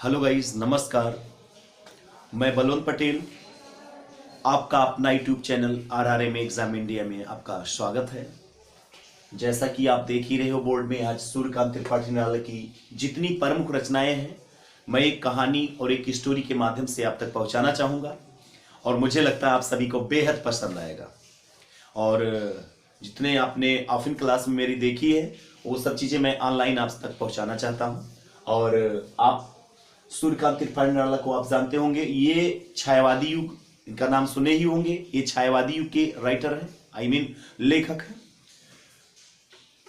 Hello guys, नमस्कार। मैं बलवंत पटेल, आपका अपना YouTube channel RRM exam India में आपका स्वागत है। जैसा कि आप देख ही रहे हो बोर्ड में, आज सूर्यकांत त्रिपाठी निराला की जितनी प्रमुख रचनाएं हैं मैं एक कहानी और एक स्टोरी के माध्यम से आप तक पहुंचाना चाहूँगा और मुझे लगता है आप सभी को बेहद पसंद आएगा। और जितने आपने ऑफलाइन क्लास में मेरी देखी है वो सब चीज़ें मैं ऑनलाइन आप तक पहुँचाना चाहता हूँ। और आप सूर्यकांत त्रिपाठी निराला को आप जानते होंगे, ये छायावादी युग, इनका नाम सुने ही होंगे। ये छायावादी युग के राइटर हैं, लेखक हैं।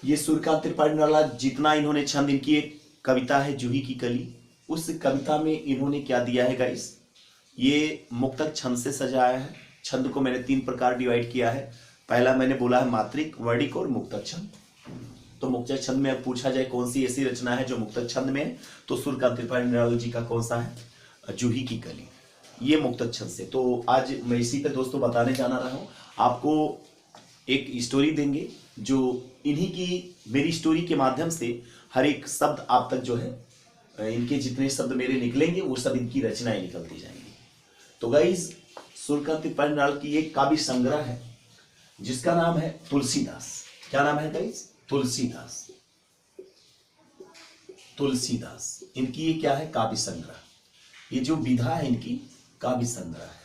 ये सूर्यकांत त्रिपाठी निराला जितना इन्होंने छंद, इनकी एक कविता है जूही की कली, उस कविता में इन्होंने क्या दिया है गाइस, ये मुक्तक छंद से सजाया है। छंद को मैंने 3 प्रकार डिवाइड किया है। पहला मैंने बोला है मात्रिक, वर्णिक और मुक्तक छंद। तो मुक्तक छंद में पूछा जाए कौन सी ऐसी रचना है जो मुक्तक छंद में है, तो सूर्यकांत त्रिपाठी निराला जी का कौन सा है, जूही की कली, ये मुक्तक छंद से। तो आज मैं इसी पे दोस्तों बताने जाना रहा हूँ। आपको एक स्टोरी देंगे जो इन्हीं की, मेरी स्टोरी के माध्यम से हर एक शब्द आप तक जो है, इनके जितने शब्द मेरे निकलेंगे वो सब इनकी रचनाएं निकलती जाएंगी। तो गाइज, सूर्यकांत त्रिपाठी निराला की एक काव्य संग्रह है जिसका नाम है तुलसीदास। क्या नाम है गाइज? तुलसीदास। तुलसीदास इनकी ये क्या है, काव्य संग्रह। ये जो विधा है इनकी काव्य संग्रह है।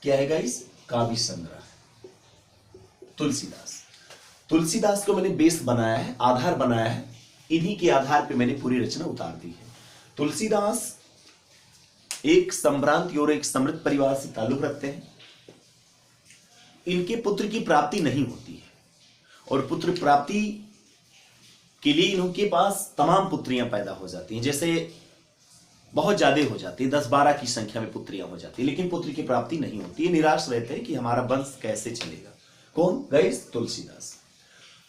क्या है गाइस? काव्य संग्रह। तुलसीदास, तुलसीदास को मैंने बेस बनाया है, आधार बनाया है। इन्हीं के आधार पे मैंने पूरी रचना उतार दी है। तुलसीदास एक संभ्रांत और एक समृद्ध परिवार से ताल्लुक रखते हैं। इनके पुत्र की प्राप्ति नहीं होती है और पुत्र प्राप्ति के लिए इनके पास तमाम पुत्रियां पैदा हो जाती हैं, जैसे बहुत ज्यादा हो जाती है, 10-12 की संख्या में पुत्रियां हो जाती है, लेकिन पुत्र की प्राप्ति नहीं होती है। निराश रहते हैं कि हमारा वंश कैसे चलेगा। कौन गाइस? तुलसीदास।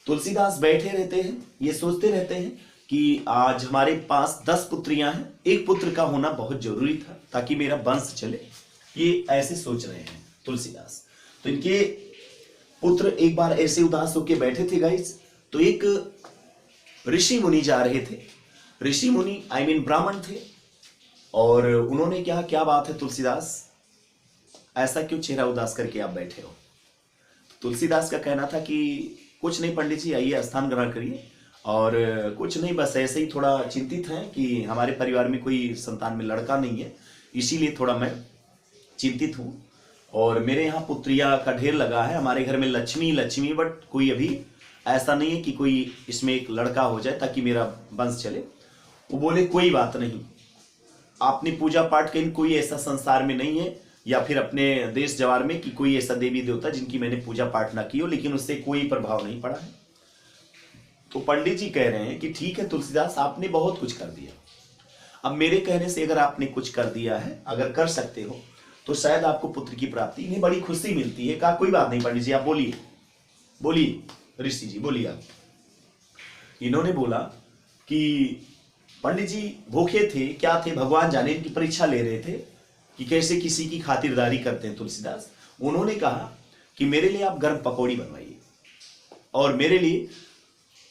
तुलसीदास बैठे रहते हैं, ये सोचते रहते हैं कि आज हमारे पास 10 पुत्रियां हैं, एक पुत्र का होना बहुत जरूरी था ताकि मेरा वंश चले। ये ऐसे सोच रहे हैं तुलसीदास। तो इनके पुत्र एक बार ऐसे उदास होकर बैठे थे गाइस, तो एक ऋषि मुनि जा रहे थे। ऋषि मुनि ब्राह्मण थे और उन्होंने क्या बात है तुलसीदास, ऐसा क्यों चेहरा उदास करके आप बैठे हो? तुलसीदास का कहना था कि कुछ नहीं पंडित जी, आइए स्थान ग्रहण करिए। और कुछ नहीं, बस ऐसे ही थोड़ा चिंतित हैं कि हमारे परिवार में कोई संतान में लड़का नहीं है, इसीलिए थोड़ा मैं चिंतित हूं। और मेरे यहाँ पुत्रिया का ढेर लगा है, हमारे घर में लक्ष्मी, बट कोई अभी ऐसा नहीं है कि कोई इसमें एक लड़का हो जाए ताकि मेरा वंश चले। वो बोले कोई बात नहीं, आपने पूजा पाठ कहीं कोई ऐसा संसार में नहीं है या फिर अपने देश जवार में कि कोई ऐसा देवी देवता जिनकी मैंने पूजा पाठ ना की हो, लेकिन उससे कोई प्रभाव नहीं पड़ा है। तो पंडित जी कह रहे हैं कि ठीक है तुलसीदास, आपने बहुत कुछ कर दिया। अब मेरे कहने से अगर आपने कुछ कर दिया है, अगर कर सकते हो तो शायद आपको पुत्र की प्राप्ति, इन्हें बड़ी खुशी मिलती है। कहा कोई बात नहीं पंडित जी, आप बोलिए ऋषि जी बोलिए आप। इन्होंने बोला कि पंडित जी भूखे थे, क्या थे भगवान जाने, इनकी परीक्षा ले रहे थे कि कैसे किसी की खातिरदारी करते हैं तुलसीदास। उन्होंने कहा कि मेरे लिए आप गर्म पकौड़ी बनवाइए और मेरे लिए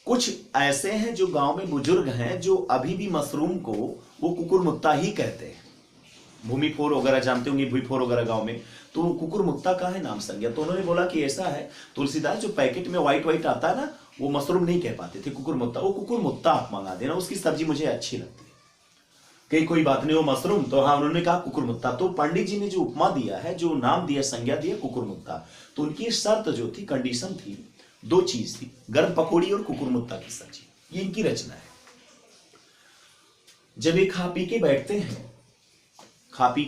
कुछ ऐसे हैं जो गांव में बुजुर्ग हैं जो अभी भी मशरूम को वो कुकुरमुत्ता ही कहते हैं। भूमि फोर वगैरह जानते होंगे, भूमि फोर वगैरह गांव में, तो कुकुरमुत्ता का है नाम संज्ञा। तो उन्होंने बोला कि ऐसा है तुलसीदास, जो पैकेट में व्हाइट आता है ना, वो मशरूम नहीं कह पाते थे, कुकुरमुत्ता, वो कुकुरमुत्ता आप मंगा देना, उसकी सब्जी मुझे अच्छी लगती है। कहीं कोई बात नहीं, वो मशरूम, तो हाँ उन्होंने कहा कुकुरमुत्ता। तो पंडित जी ने जो उपमा दिया है, जो नाम दिया, संज्ञा दिया कुकुरमुत्ता, तो उनकी शर्त जो थी, कंडीशन थी, 2 चीज थी, गर्म पकौड़ी और कुकुरमुत्ता की सब्जी। ये इनकी रचना है। जब ये खा पी के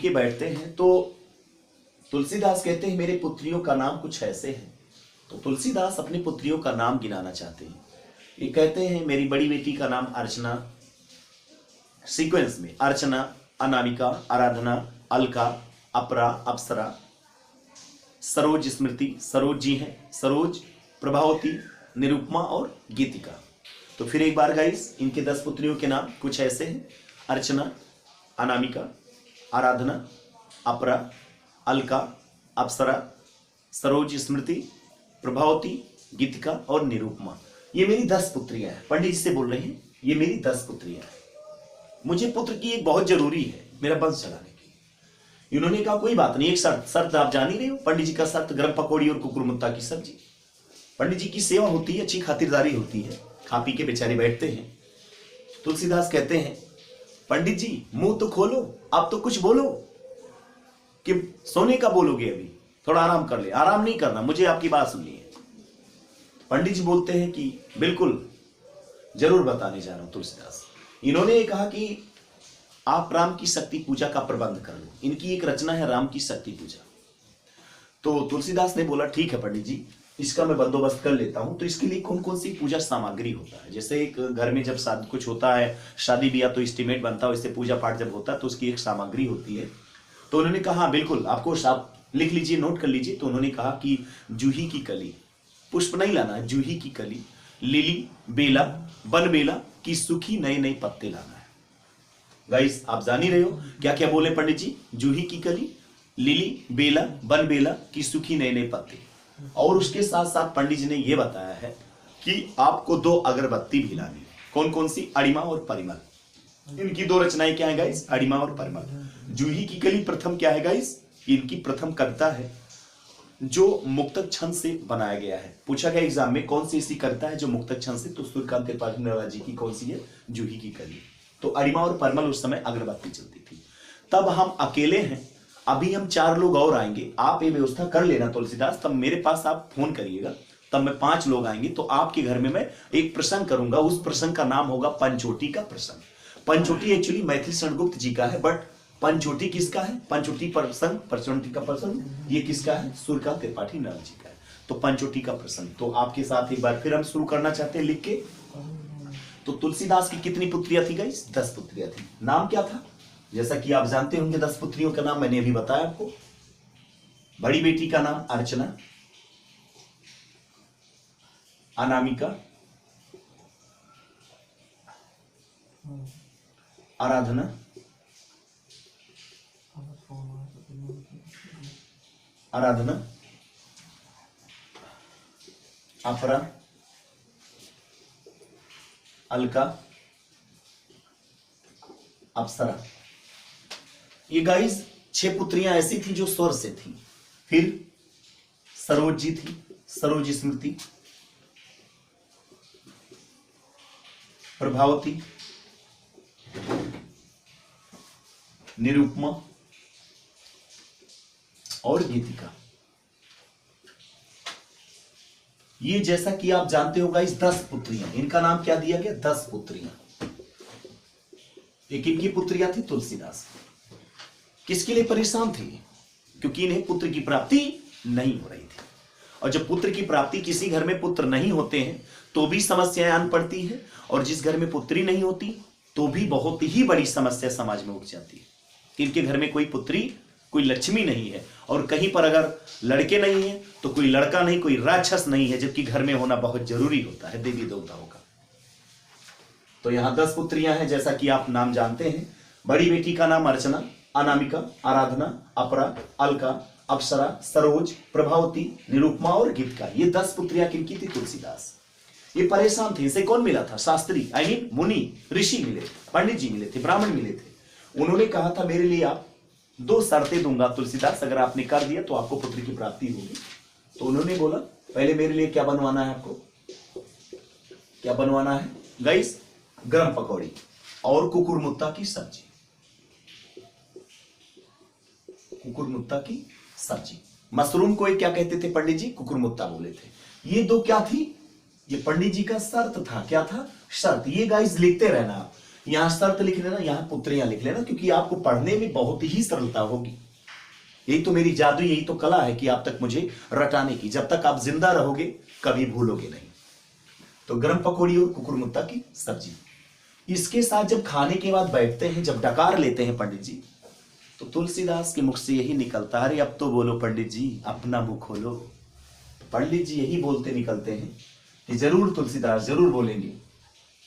बैठते हैं तो तुलसीदास कहते हैं मेरे पुत्रियों का नाम कुछ ऐसे है। तो तुलसीदास अपनी पुत्रियों का नाम गिनाना चाहते हैं। ये कहते हैं मेरी बड़ी बेटी का नाम अर्चना, सीक्वेंस में अर्चना, अनामिका, आराधना, अलका, अपरा, अप्सरा, सरोज स्मृति, सरोज जी हैं, सरोज, प्रभावती, निरुपमा और गीतिका। तो फिर एक बार गाइस, इनके 10 पुत्रियों के नाम कुछ ऐसे हैं, अर्चना, अनामिका, आराधना, अपरा, अलका, अप्सरा, सरोज स्मृति, प्रभावती, गीतिका और निरुपमा। ये मेरी 10 पुत्रियां हैं। पंडित जी से बोल रहे हैं ये मेरी 10 पुत्रियां हैं। मुझे पुत्र की एक बहुत जरूरी है मेरा वंश चलाने की। इन्होंने कहा कोई बात नहीं, एक शर्त आप जान ही रहे हो पंडित जी का शर्त, गरम पकौड़ी और कुकुरमुत्ता की सब्जी। पंडित जी की सेवा होती है, अच्छी खातिरदारी होती है, खा पी के बेचारे बैठते हैं। तुलसीदास कहते हैं पंडित जी मुंह तो खोलो, आप तो कुछ बोलो, कि सोने का बोलोगे, अभी थोड़ा आराम कर ले। आराम नहीं करना, मुझे आपकी बात सुननी है। पंडित जी बोलते हैं कि बिल्कुल जरूर बताने जा रहा हूं तुलसीदास। इन्होंने कहा कि आप राम की शक्ति पूजा का प्रबंध कर लो, इनकी एक रचना है राम की शक्ति पूजा। तो तुलसीदास ने बोला ठीक है पंडित जी, इसका मैं बंदोबस्त कर लेता हूं। तो इसके लिए कौन कौन सी पूजा सामग्री होता है, जैसे एक घर में जब शादी कुछ होता है, शादी ब्याह, तो एस्टीमेट बनता है, इससे पूजा पाठ जब होता है तो उसकी एक सामग्री होती है। तो उन्होंने कहा बिल्कुल, आपको आप लिख लीजिए, नोट कर लीजिए। तो उन्होंने कहा कि जूही की कली, पुष्प नहीं लाना है, जूही की कली, लिली, बेला, बन बेला की सूखी नए नए पत्ते लाना है। गाइस आप जान ही रहे हो क्या क्या बोले पंडित जी, जूही की कली, लिली, बेला, बन बेला की सूखी नए नए पत्ते। और उसके साथ साथ पंडित जी ने यह बताया है कि आपको 2 अगरबत्ती भी लानी है। कौन कौन सी? अड़िमा और परिमल। इनकी 2 रचनाएं क्या है गाइस? अड़िमा और परिमल। जूही की कली प्रथम क्या है गाइस? इनकी प्रथम कविता है जो मुक्तक छंद से बनाया गया है। पूछा गया एग्जाम में कौन सी ऐसी कविता है जो मुक्तक छंद से, तो सूर्यकांत त्रिपाठी नरवाल जी की कौन सी है? जूही की कली। तो अड़िमा और परिमल उस समय अगरबत्ती चलती थी। तब हम अकेले हैं, अभी हम 4 लोग और आएंगे, आप ये व्यवस्था कर लेना तुलसीदास, तब मेरे पास आप फोन करिएगा, तब मैं 5 लोग आएंगे, तो आपके घर में मैं एक प्रसंग करूंगा। उस प्रसंग का नाम होगा पंचोटी का प्रसंग। पंचोटी एक्चुअली मैथिली शरणगुप्त जी का है, बट पंचोटी किसका है? पंचोटी प्रसंग, पंचोटी का प्रसंग ये किसका है? सूर्यकांत त्रिपाठी नरवाल जी का है। तो पंचोटी का प्रसंग, तो आपके साथ एक बार फिर हम शुरू करना चाहते हैं लिख के। तो तुलसीदास की कितनी पुत्रियां थी गाइस? 10 पुत्रियां थी। नाम क्या था? जैसा कि आप जानते होंगे 10 पुत्रियों का नाम मैंने अभी बताया आपको। बड़ी बेटी का नाम अर्चना, अनामिका, आराधना, अपरा, अलका, अप्सरा। ये गाइस 6 पुत्रियां ऐसी थी जो स्वर से थी। फिर सरोज जी थी, सरोज स्मृति, प्रभावती, निरुपमा और गीतिका। ये जैसा कि आप जानते हो गाइस 10 पुत्रियां, इनका नाम क्या दिया गया? 10 पुत्रियां। एक इनकी पुत्रियां थी तुलसीदास। किसके लिए परेशान थे? क्योंकि इन्हें पुत्र की प्राप्ति नहीं हो रही थी। और जब पुत्र की प्राप्ति, किसी घर में पुत्र नहीं होते हैं तो भी समस्याएं आन पड़ती है, और जिस घर में पुत्री नहीं होती तो भी बहुत ही बड़ी समस्या समाज में उठ जाती है। इनके घर में कोई पुत्री, कोई लक्ष्मी नहीं है, और कहीं पर अगर लड़के नहीं है तो कोई लड़का नहीं, कोई राक्षस नहीं है, जबकि घर में होना बहुत जरूरी होता है देवी देवताओं का। तो यहां 10 पुत्रियां हैं जैसा कि आप नाम जानते हैं। बड़ी बेटी का नाम अर्चना, अनामिका, आराधना, अपरा, अलका, अप्सरा, सरोज, प्रभावती, निरुपमा और गीतिका। ये 10 पुत्रियां किनकी थी? तुलसीदास। ये परेशान थे। इसे कौन मिला था? शास्त्री, आई मीन मुनि, ऋषि मिले थे, पंडित जी मिले थे, ब्राह्मण मिले थे। उन्होंने कहा था मेरे लिए आप 2 शर्तें दूंगा तुलसीदास, अगर आपने कर दिया तो आपको पुत्र की प्राप्ति होगी। तो उन्होंने बोला पहले मेरे लिए क्या बनवाना है? आपको क्या बनवाना है गाइस? गरम पकौड़ी और कुकुरमुत्ता की सब्जी। कुकुरमुत्ता की सब्जी। मशरूम को क्या कहते थे पंडित जी? कुकुरमुत्ता बोले थे। ये 2 क्या थी? ये पंडित जी का शर्त था। क्या था? शर्त। ये गाइस लिखते रहना आप, यहां शर्त लिख लेना, यहां पुत्रियां लिख लेना, क्योंकि आपको पढ़ने में बहुत ही सरलता होगी। यही तो मेरी जादू, यही तो कला है कि आप तक मुझे रटाने की। जब तक आप जिंदा रहोगे कभी भूलोगे नहीं। तो गरम पकौड़ी और कुकुरमुत्ता की सब्जी। इसके साथ जब खाने के बाद बैठते हैं, जब डकार लेते हैं पंडित जी, तो तुलसीदास के मुख से यही निकलता है, अरे अब तो बोलो पंडित जी, अपना मुख खोलो। पंडित जी यही बोलते निकलते हैं कि जरूर तुलसीदास जरूर बोलेंगे,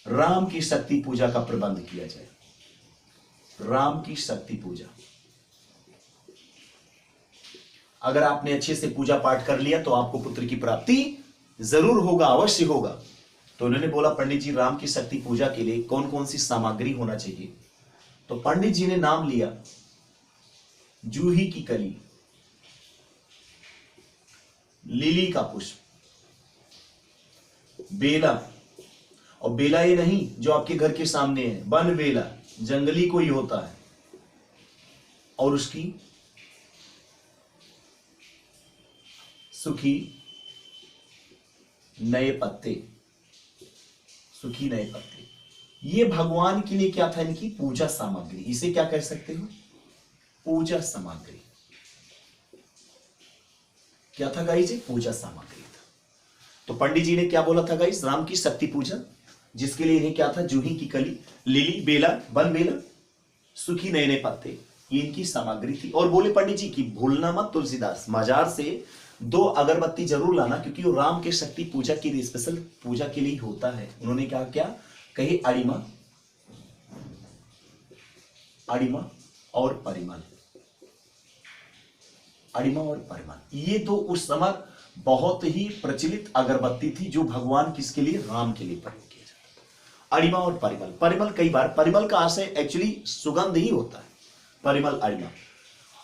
राम की शक्ति पूजा का प्रबंध किया जाए। राम की शक्ति पूजा, अगर आपने अच्छे से पूजा पाठ कर लिया तो आपको पुत्र की प्राप्ति जरूर होगा, अवश्य होगा। तो उन्होंने बोला पंडित जी राम की शक्ति पूजा के लिए कौन कौन सी सामग्री होना चाहिए? तो पंडित जी ने नाम लिया जूही की कली, लिली का पुष्प, बेला, और बेला ये नहीं जो आपके घर के सामने है, वन बेला, जंगली कोई होता है, और उसकी सूखी नए पत्ते, सूखी नए पत्ते। ये भगवान के लिए क्या था? इनकी पूजा सामग्री। इसे क्या कह सकते हो? पूजा सामग्री। क्या था गाइस? पूजा सामग्री था। तो पंडित जी ने क्या बोला था गाइस? राम की शक्ति पूजा, जिसके लिए इन्हें क्या था? जूही की कली, लिली, बेला, वन बेला, सूखी नए नए पत्ते, ये इनकी सामग्री थी। और बोले पंडित जी की भूलना मत तुलसीदास, बाजार से 2 अगरबत्ती जरूर लाना, क्योंकि वो राम के शक्ति पूजा की स्पेशल पूजा के लिए होता है। उन्होंने कहा क्या? कही अड़िमा, अड़िमा और परिमल, अड़िमा और परिमल, ये 2 उस समय बहुत ही प्रचलित अगरबत्ती थी, जो भगवान किसके लिए? राम के लिए प्रयोग किया जाता था। अड़िमा और परिमल। परिमल कई बार, परिमल का आशय एक्चुअली सुगंध ही होता है, परिमल, अड़िमा।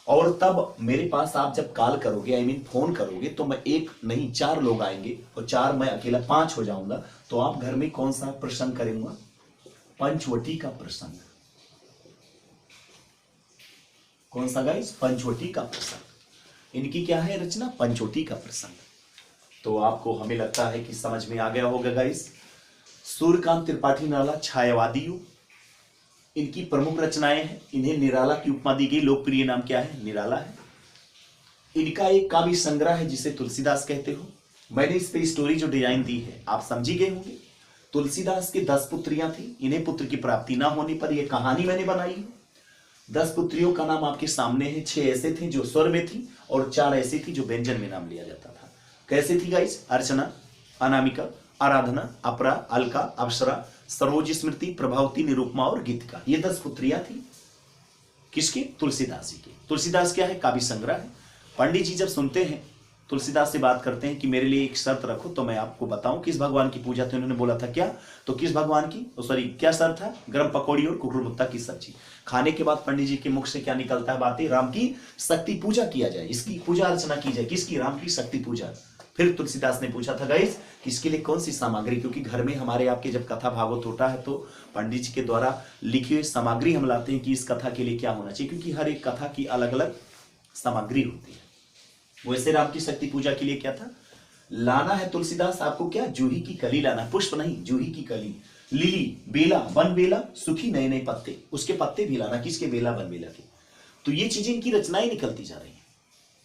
और तब मेरे पास आप जब कॉल करोगे, आई मीन फोन करोगे, तो मैं 1 नहीं 4 लोग आएंगे, और 4 मैं अकेला 5 हो जाऊंगा। तो आप घर में कौन सा प्रसंग करेंगे? पंचवटी का प्रसंग। कौन सा गाइस? पंचवटी का प्रसंग। इनकी क्या है रचना? पंचवटी का प्रसंग। तो आपको, हमें लगता है कि समझ में आ गया होगा गाइस। सूर्यकांत त्रिपाठी निराला, छायावादी युग, इनकी प्रमुख रचनाएं हैं। इन्हें निराला की उपमा दी गई, लोकप्रिय नाम क्या है? निराला है। इनका एक काव्य संग्रह है जिसे तुलसीदास कहते हो। मैंने इस पे स्टोरी जो डिजाइन दी है आप समझी गए होंगे। तुलसीदास की 10 पुत्रियां थी, इन्हें पुत्र की प्राप्ति ना होने पर यह कहानी मैंने बनाई है। 10 पुत्रियों का नाम आपके सामने है। 6 ऐसे थे जो स्वर में थी, और 4 ऐसी थी जो व्यंजन में नाम लिया जाता था। कैसे थी गाइस? अर्चना, अनामिका, आराधना, अपरा, अलका, अप्सरा, सरोज, स्मृति, प्रभावती, निरुपमा और गीतिका। ये 10 पुत्रियां थी। किसकी? तुलसीदास जी की। तुलसीदास क्या है? काव्य संग्रह है। पंडित जी जब सुनते हैं, तुलसीदास से बात करते हैं कि मेरे लिए एक शर्त रखो, तो मैं आपको बताऊं किस भगवान की पूजा थी। उन्होंने बोला था क्या? तो किस भगवान की? सॉरी, क्या शर्त था? गरम पकौड़ी और कुकुरमुत्ता की सब्जी खाने के बाद पंडित जी के मुख से क्या निकलता है? बातें, राम की शक्ति पूजा किया जाए, इसकी पूजा अर्चना की जाए। किसकी? राम की शक्ति पूजा। फिर तुलसीदास ने पूछा था गाइस कि इसके लिए कौन सी सामग्री, क्योंकि घर में हमारे आपके जब कथा भागवत होता है तो पंडित जी के द्वारा लिखी हुई सामग्री हम लाते हैं कि इस कथा के लिए क्या होना चाहिए, क्योंकि हर एक कथा की अलग अलग सामग्री होती है। वैसे राम की शक्ति पूजा के लिए क्या था? लाना है तुलसीदास आपको क्या? जूही की कली लाना, पुष्प नहीं, जूही की कली, लिली, बेला, वन बेला, सूखी नए नए पत्ते, उसके पत्ते भी लाना। किसके? बेला, वन बेला के। तो ये चीजें इनकी रचनाएं निकलती जा रही है।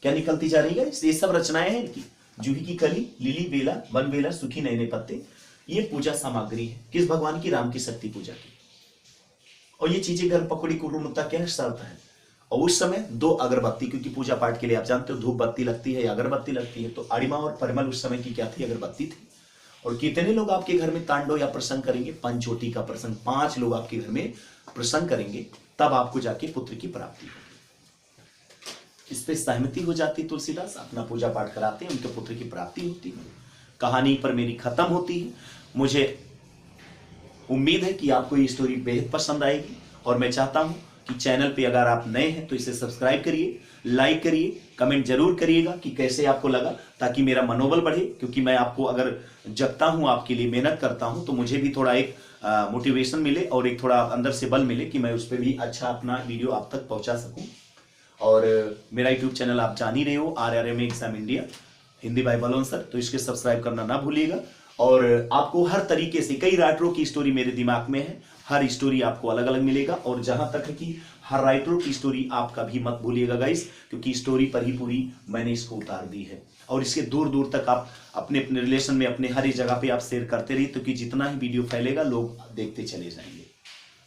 क्या निकलती जा रही है? ये सब रचनाएं हैं इनकी। जूही की कली, लिली, बेला, वन बेला, सूखी नए नए पत्ते, ये पूजा सामग्री है। किस भगवान की? राम की शक्ति पूजा की। और ये चीजें गरम पकौड़ी कुकुरमुत्ता क्या शर्त है? और उस समय 2 अगरबत्ती, क्योंकि पूजा पाठ के लिए आप जानते हो धूप बत्ती लगती है या अगरबत्ती लगती है, तो अड़िमा और परिमल उस समय की क्या थी? अगरबत्ती थी। और कितने लोग आपके घर में तांडव या प्रसंग करेंगे? पंचवटी का प्रसंग। 5 लोग आपके घर में प्रसंग करेंगे, तब आपको जाके पुत्र की प्राप्ति होगी। इस पे सहमति हो जाती तुलसीदास, अपना पूजा पाठ कराते हैं, उनके पुत्र की प्राप्ति होती है। कहानी पर मेरी खत्म होती है। मुझे उम्मीद है कि आपको ये स्टोरी बेहद पसंद आएगी, और मैं चाहता हूं कि चैनल पे अगर आप नए हैं तो इसे सब्सक्राइब करिए, लाइक करिए, कमेंट जरूर करिएगा कि कैसे आपको लगा, ताकि मेरा मनोबल बढ़े। क्योंकि मैं आपको अगर जगता हूं, आपके लिए मेहनत करता हूं, तो मुझे भी थोड़ा एक मोटिवेशन मिले और एक थोड़ा अंदर से बल मिले कि मैं उस पर भी अच्छा अपना वीडियो आप तक पहुंचा सकूं। और मेरा यूट्यूब चैनल आप जान ही रहे हो, RRM exam India Hindi Bible answer, तो इसके सब्सक्राइब करना ना भूलिएगा। और आपको हर तरीके से, कई राइटरों की स्टोरी मेरे दिमाग में है, हर स्टोरी आपको अलग अलग मिलेगा। और जहां तक है कि हर राइटरों की स्टोरी आप कभी मत भूलिएगा गाइस, क्योंकि स्टोरी पर ही पूरी मैंने इसको उतार दी है। और इसके दूर दूर तक आप अपने अपने रिलेशन में, अपने हर एक जगह पे आप शेयर करते रहिए, क्योंकि जितना ही वीडियो फैलेगा लोग देखते चले जाएंगे।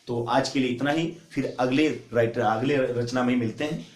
तो आज के लिए इतना ही, फिर अगले रचना में मिलते हैं।